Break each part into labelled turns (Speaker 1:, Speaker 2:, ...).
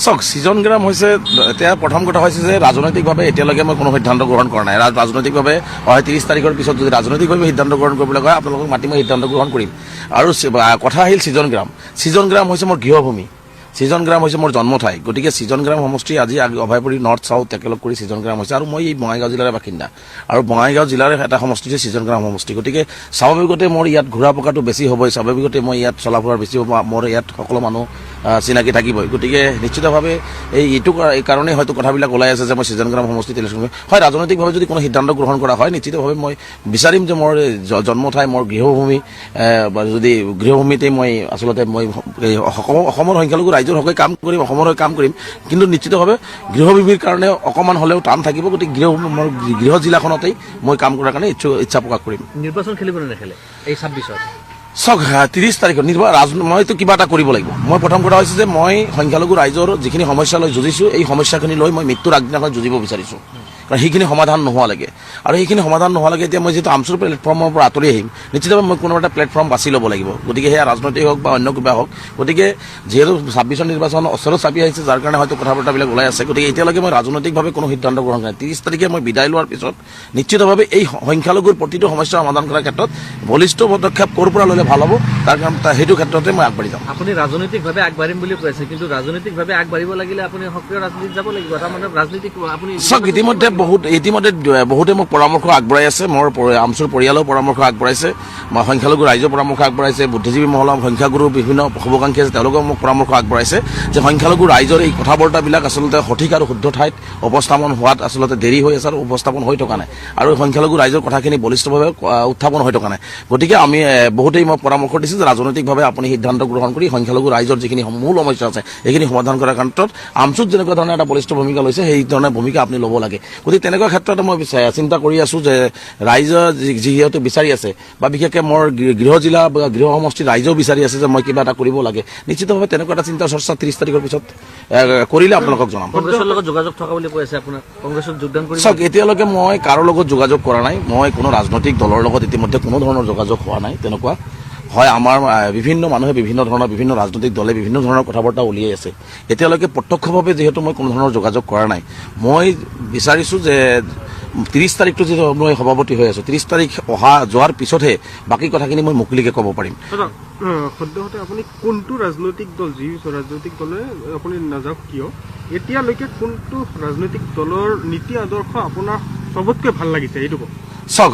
Speaker 1: চাওক ছিজনগ্ৰাম হৈছে এতিয়া প্ৰথম কথা হৈছে যে ৰাজনৈতিকভাৱে এতিয়ালৈকে মই কোনো সিদ্ধান্ত গ্ৰহণ কৰা নাই। ৰাজনৈতিকভাৱে 30 তাৰিখৰ পিছত যদি ৰাজনৈতিকভাৱে সিদ্ধান্ত গ্ৰহণ কৰিবলৈ কয় আপোনালোকক মাতি মই সিদ্ধান্ত গ্ৰহণ কৰিম। আৰু কথা আহিল ছিজনগ্ৰাম হৈছে মোৰ গৃহভূমি, ছিজনগ্ৰাম হৈছে মোৰ জন্মঠাই। গতিকে ছিজনগ্ৰাম সমষ্টি আজি অভয়পুৰী নৰ্থ চাউথ একেলগ কৰি ছিজনগ্ৰাম হৈছে আৰু মই এই বঙাইগাঁও জিলাৰ বাসিন্দা আৰু বঙাইগাঁও জিলাৰ এটা সমষ্টি হৈছে ছিজনগ্ৰাম সমষ্টি। গতিকে স্বাভাৱিকতে মোৰ ইয়াত ঘূৰা পকাটো বেছি হ'বই, স্বাভাৱিকতে মই ইয়াত চলা ফুৰা বেছি হ'ব, মোৰ ইয়াত সকলো মানুহ চিনাকি থাকিবই। গতিকে নিশ্চিতভাৱে এইটো কাৰণেই হয়তো কথাবিলাক ওলাই আছে যে মই ছিজনগ্ৰাম সমষ্টিত ইলেকশ্যন কৰিম। হয়, ৰাজনৈতিকভাৱে যদি কোনো সিদ্ধান্ত গ্ৰহণ কৰা হয় নিশ্চিতভাৱে মই বিচাৰিম যে মোৰ জন্মঠাই মোৰ গৃহভূমি যদি গৃহভূমিতেই মই আচলতে মই অসমৰ সংখ্যালঘু ৰাইজৰ হকে কাম কৰিম, অসমৰ হৈ কাম কৰিম, কিন্তু নিশ্চিতভাৱে গৃহভূমিৰ কাৰণে অকণমান হ'লেও টান থাকিব। গতিকে মোৰ গৃহ জিলাখনতেই মই কাম কৰাৰ কাৰণে ইচ্ছা প্ৰকাশ কৰিম।
Speaker 2: নিৰ্বাচন খেলিব নে নেখেলে এই 26ত?
Speaker 1: চাওক 30 তাৰিখত মইতো কিবা এটা কৰিব লাগিব। মই প্ৰথম কথা হৈছে যে মই সংখ্যালঘু ৰাইজৰ যিখিনি সমস্যা লৈ যুঁজিছোঁ এই সমস্যাখিনি লৈ মই মৃত্যুৰ আগদিনাখন যুঁজিব বিচাৰিছোঁ, কাৰণ সেইখিনি সমাধান নোহোৱালৈকে। আৰু সেইখিনি সমাধান নোহোৱালৈকে এতিয়া মই যিহেতু আমচুৰ প্লেটফৰ্মৰ পৰা আঁতৰি আহিম নিশ্চিতভাৱে মই কোনো এটা প্লেটফৰ্ম বাছি ল'ব লাগিব। গতিকে সেয়া ৰাজনৈতিক হওক বা অন্য কিবা হওক। গতিকে যিহেতু 26ৰ নিৰ্বাচন ওচৰত চাপি আহিছে যাৰ কাৰণে হয়তো কথা বতৰাবিলাক ওলাই আছে। গতিকে এতিয়ালৈকে মই ৰাজনৈতিকভাৱে কোনো সিদ্ধান্ত গ্ৰহণ কৰা নাই। 30 তাৰিখে মই বিদায় লোৱাৰ পিছত নিশ্চিতভাৱে এই সংখ্যালঘুৰ প্ৰতিটো সমস্যা সমাধান কৰাৰ ক্ষেত্ৰত বলিষ্ঠ পদক্ষেপ ক'ৰ পৰা ল'লে ভাল হ'ব তাৰ কাৰণে সেইটো ক্ষেত্ৰতে মই আগবাঢ়ি যাম।
Speaker 2: আপুনি ৰাজনৈতিকভাৱে আগবাঢ়িম বুলি কৈছে, কিন্তু ৰাজনৈতিকভাৱে আগবাঢ়িব লাগিলে আপুনি সক্ৰিয় ৰাজনীতিত যাব লাগিব। তাৰমানে ৰাজনীতিক আপুনি
Speaker 1: চাওক ইতিমধ্যে বহুতে মোক পৰামৰ্শ আগবঢ়াই আছে, মোৰ আমচুৰ পৰিয়ালেও পৰামৰ্শ আগবঢ়াইছে, সংখ্যালঘু ৰাইজৰ পৰামৰ্শ আগবঢ়াইছে, বুদ্ধিজীৱী মহলৰ সংখ্যাগুৰু বিভিন্ন শুভাকাংক্ষী আছে তেওঁলোকেও মোক পৰামৰ্শ আগবঢ়াইছে যে সংখ্যালঘু ৰাইজৰ এই কথা বতৰাবিলাক আচলতে সঠিক আৰু শুদ্ধ ঠাইত উপস্থাপন হোৱাত আচলতে দেৰি হৈ আছে আৰু উপস্থাপন হৈ থকা নাই, আৰু সংখ্যালঘু ৰাইজৰ কথাখিনি বলিষ্ঠভাৱে উত্থাপন হৈ থকা নাই। গতিকে আমি বহুতেই মই পৰামৰ্শ দিছোঁ যে ৰাজনৈতিকভাৱে আপুনি সিদ্ধান্ত গ্ৰহণ কৰি সংখ্যালঘু ৰাইজৰ যিখিনি মূল সমস্যা আছে সেইখিনি সমাধান কৰাৰ ক্ষেত্ৰত আমচুত যেনেকুৱা ধৰণে এটা বলিষ্ঠ ভূমিকা লৈছে সেই ধৰণে ভূমিকা আপুনি ল'ব লাগে। গতিকে তেনেকুৱা ক্ষেত্ৰত মই চিন্তা কৰি আছোঁ যে ৰাইজে যিহেতু বিচাৰি আছে বা বিশেষকৈ মোৰ গৃহ জিলা বা গৃহ সমষ্টিৰ ৰাইজেও বিচাৰি আছে যে মই কিবা এটা কৰিব লাগে, নিশ্চিতভাৱে তেনেকুৱা এটা চিন্তা চৰ্চা 30 তাৰিখৰ পিছত কৰিলে আপোনালোকক জনাম।
Speaker 2: কংগ্ৰেছৰ লগত যোগাযোগ থকা বুলি কৈ আছে আপোনাৰ, কংগ্ৰেছত যোগদান কৰিব?
Speaker 1: চাওক এতিয়ালৈকে মই কাৰো লগত যোগাযোগ কৰা নাই, মই কোনো ৰাজনৈতিক দলৰ লগত ইতিমধ্যে কোনো ধৰণৰ যোগাযোগ হোৱা নাই। তেনেকুৱা হয়, আমাৰ বিভিন্ন মানুহে বিভিন্ন ৰাজনৈতিক দলে বিভিন্ন ধৰণৰ কথা বতৰা উলিয়াই আছে। এতিয়ালৈকে প্ৰত্যক্ষভাৱে যিহেতু মই কোনো ধৰণৰ যোগাযোগ কৰা নাই, মই বিচাৰিছোঁ যে 30 তাৰিখটো যিহেতু মই সভাপতি হৈ আছোঁ, 30 তাৰিখ যোৱাৰ পিছতহে বাকী কথাখিনি মই মুকলিকে ক'ব পাৰিম।
Speaker 3: সদ্যহতে আপুনি কোনটো ৰাজনৈতিক দল, যি ৰাজনৈতিক দলে আপুনি নাযাওক কিয়, এতিয়ালৈকে কোনটো ৰাজনৈতিক দলৰ নীতি আদৰ্শ আপোনাৰ চবতকৈ ভাল লাগিছে এইটো কওক?
Speaker 1: চাওক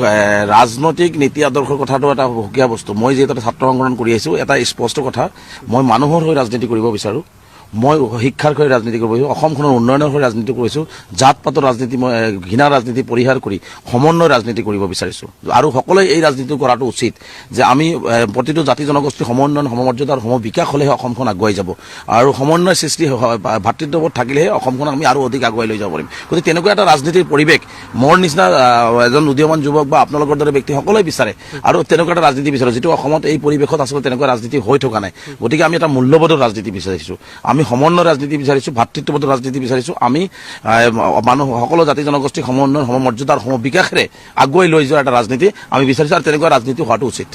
Speaker 1: ৰাজনৈতিক নীতি আদৰ্শৰ কথাটো এটা সুকীয়া বস্তু। মই যিহেতু এটা ছাত্ৰ সংগঠন কৰি আহিছোঁ, এটা স্পষ্ট কথা, মই মানুহৰ হৈ ৰাজনীতি কৰিব বিচাৰোঁ, মই শিক্ষাৰ হৈ ৰাজনীতি কৰিব পাৰিছোঁ, অসমখনৰ উন্নয়নৰ হৈ ৰাজনীতি কৰিছোঁ, জাত পাতৰ ৰাজনীতি মই ঘৃণা ৰাজনীতি পৰিহাৰ কৰি সমন্বয় ৰাজনীতি কৰিব বিচাৰিছোঁ। আৰু সকলোৱে এই ৰাজনীতি কৰাটো উচিত যে আমি প্ৰতিটো জাতি জনগোষ্ঠীৰ সমন্বয় সমমৰ্যাদা আৰু সমবিকাশ হ'লেহে অসমখন আগুৱাই যাব, আৰু সমন্বয় সৃষ্টি ভাতৃত্ববোধ থাকিলেহে অসমখন আমি আৰু অধিক আগুৱাই লৈ যাব পাৰিম। গতিকে তেনেকুৱা এটা ৰাজনীতিৰ পৰিৱেশ মোৰ নিচিনা এজন উদীয়মান যুৱক বা আপোনালোকৰ দৰে ব্যক্তি সকলোৱে বিচাৰে, আৰু তেনেকুৱা এটা ৰাজনীতি বিচাৰে যিটো অসমত এই পৰিৱেশত আচলতে তেনেকুৱা ৰাজনীতি হৈ থকা নাই। গতিকে আমি এটা মূল্যবোধৰ ৰাজনীতি বিচাৰিছোঁ, আমি সমন্বয় ৰাজনীতি বিচাৰিছোঁ, ভাতৃত্ববোধৰ ৰাজনীতি বিচাৰিছোঁ, আমি মানুহ সকলো জাতি জনগোষ্ঠীৰ সমন্বয় সমমৰ্যাদা আৰু সমবিকাশেৰে আগুৱাই লৈ যোৱা এটা ৰাজনীতি আমি বিচাৰিছোঁ, আৰু তেনেকুৱা ৰাজনীতি হোৱাটো উচিত।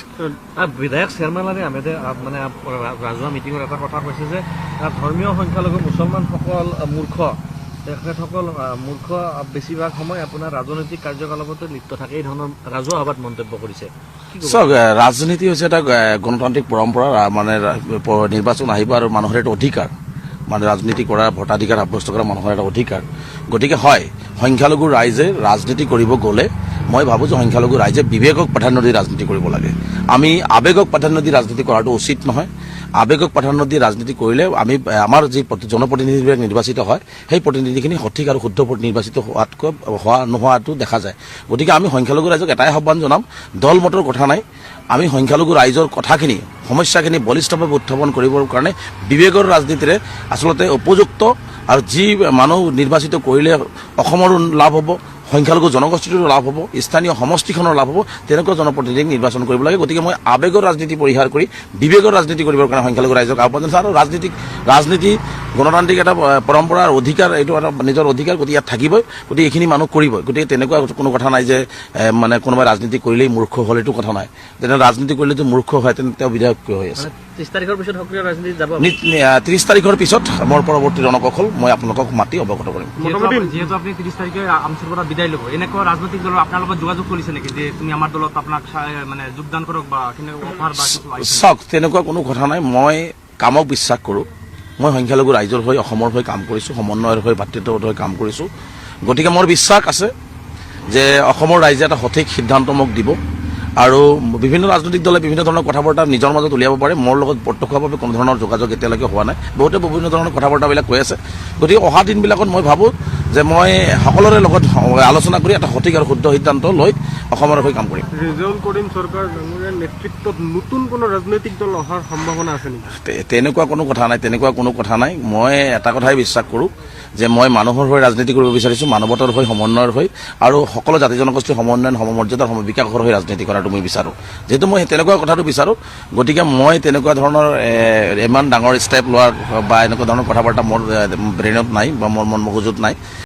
Speaker 2: বিধায়ক চেয়াৰমেন আহমেদে মানে ৰাজহুৱা মিটিঙত এটা কথা কৈছে যে ধৰ্মীয় সংখ্যালঘু মুছলমানসকল মূৰ্খ, তেখেতসকল মূৰ্খ বেছিভাগ সময় আপোনাৰ ৰাজনৈতিক কাৰ্যকলাপতে লিপ্ত থাকে, এই ধৰণৰ ৰাজহুৱা সভাত মন্তব্য কৰিছে।
Speaker 1: চাওক ৰাজনীতি হৈছে এটা গণতান্ত্ৰিক পৰম্পৰা, মানে নিৰ্বাচন আহিব আৰু মানুহৰ এটা অধিকাৰ, মানে ৰাজনীতি কৰা ভোটাধিকাৰ সাব্যস্ত কৰা মানুহৰ এটা অধিকাৰ। গতিকে হয়, সংখ্যালঘু ৰাইজে ৰাজনীতি কৰিব গ'লে মই ভাবোঁ যে সংখ্যালঘু ৰাইজে বিবেকক প্ৰাধান্য দি ৰাজনীতি কৰিব লাগে। আমি আৱেগক প্ৰাধান্য দি ৰাজনীতি কৰাটো উচিত নহয়। আৱেগক প্ৰাধান্য দি ৰাজনীতি কৰিলে আমি আমাৰ যি জনপ্ৰতিনিধিবিলাক নিৰ্বাচিত হয় সেই প্ৰতিনিধিখিনি সঠিক আৰু শুদ্ধ নিৰ্বাচিত নোহোৱাটো দেখা যায়। গতিকে আমি সংখ্যালঘু ৰাইজক এটাই আহ্বান জনাম, দল মতৰ কথা নাই, আমি সংখ্যালঘু ৰাইজৰ কথাখিনি সমস্যাখিনি বলিষ্ঠভাৱে উত্থাপন কৰিবৰ কাৰণে বিবেকৰ ৰাজনীতিৰে আচলতে উপযুক্ত আৰু যি মানুহ নিৰ্বাচিত কৰিলে অসমৰো লাভ হ'ব, সংখ্যালঘু জনগোষ্ঠীটোৰ লাভ হ'ব, স্থানীয় সমষ্টিখনৰ লাভ হ'ব, তেনেকুৱা জনপ্ৰতিনিধিক নিৰ্বাচন কৰিব লাগে। গতিকে মই আৱেগৰ ৰাজনীতি পৰিহাৰ কৰি বিবেকৰ ৰাজনীতি কৰিবৰ কাৰণে সংখ্যালঘু ৰাইজক আহ্বান জনাইছোঁ। আৰু ৰাজনীতি গণতান্ত্ৰিক এটা পৰম্পৰাৰ অধিকাৰ, এইটো এটা নিজৰ অধিকাৰ, গতিকে ইয়াত থাকিবই, গতিকে এইখিনি মানুহ কৰিবই। গতিকে তেনেকুৱা কোনো কথা নাই যে মানে কোনোবাই ৰাজনীতি কৰিলেই মূৰ্খ হ'ল, এইটো কথা নাই। তেনে ৰাজনীতি কৰিলে যদি মূৰ্খ হয় তেন্তে তেওঁ বিধায়ক কিয় হৈ আছে?
Speaker 2: 30 তাৰিখৰ পিছত সক্ৰিয় ৰাজনীতিত যাব।
Speaker 1: 30 তাৰিখৰ পিছত মোৰ পৰৱৰ্তী ৰণকৌশল মই আপোনালোকক মাতি অৱগত কৰিম।
Speaker 4: যিহেতু আপুনি 30 তাৰিখে আমচুৰ পৰা বিদায় ল'ব, এনেকুৱা ৰাজনৈতিক দলৰ আপোনাৰ লগত যোগাযোগ কৰিছে নেকি যে তুমি আমাৰ দলত আপোনাক মানে যোগদান কৰক বা অফাৰ বা কিছু আহিছে?
Speaker 1: চাওক, তেনেকুৱা কোনো কথা নাই। মই কামক বিশ্বাস কৰোঁ। মই সংখ্যালঘু ৰাইজৰ হৈ, অসমৰ হৈ কাম কৰিছোঁ, সমন্বয়ৰ হৈ, ভাতৃত্ববোধ হৈ কাম কৰিছোঁ। গতিকে মোৰ বিশ্বাস আছে যে অসমৰ ৰাইজে এটা সঠিক সিদ্ধান্ত মোক দিব। আৰু বিভিন্ন ৰাজনৈতিক দলে বিভিন্ন ধৰণৰ কথা বতৰা নিজৰ মাজত উলিয়াব পাৰে। মোৰ লগত প্ৰত্যক্ষভাৱে কোনো ধৰণৰ যোগাযোগ এতিয়ালৈকে হোৱা নাই। বহুতে বিভিন্ন ধৰণৰ কথা বতৰাবিলাক কৈ আছে। গতিকে অহা দিনবিলাকত মই ভাবোঁ যে মই সকলোৰে লগত আলোচনা কৰি এটা সঠিক আৰু শুদ্ধ সিদ্ধান্ত লৈ অসমৰ হৈ কাম কৰিম।
Speaker 3: ৰেজাউল কৰিম চৰকাৰ ডাঙৰীয়াৰ নেতৃত্বত নতুন কোনো ৰাজনৈতিক দল অহাৰ সম্ভাৱনা আছে নেকি?
Speaker 1: তেনেকুৱা কোনো কথা নাই, তেনেকুৱা কোনো কথা নাই। মই এটা কথাই বিশ্বাস কৰোঁ যে মই মানুহৰ হৈ ৰাজনীতি কৰিব বিচাৰিছোঁ, মানৱতাৰ হৈ, সমন্বয়ৰ হৈ, আৰু সকলো জাতি জনগোষ্ঠীৰ সমন্বয়ন, সমমৰ্যাদাৰ, সমবিকাশৰ হৈ ৰাজনীতি কৰাটো মই বিচাৰোঁ। যিহেতু মই তেনেকুৱা কথাটো বিচাৰোঁ, গতিকে মই তেনেকুৱা ধৰণৰ ইমান ডাঙৰ ষ্টেপ লোৱাৰ বা এনেকুৱা ধৰণৰ কথা বাৰ্তা মোৰ ব্ৰেইনত নাই বা মোৰ মন মগজুত নাই।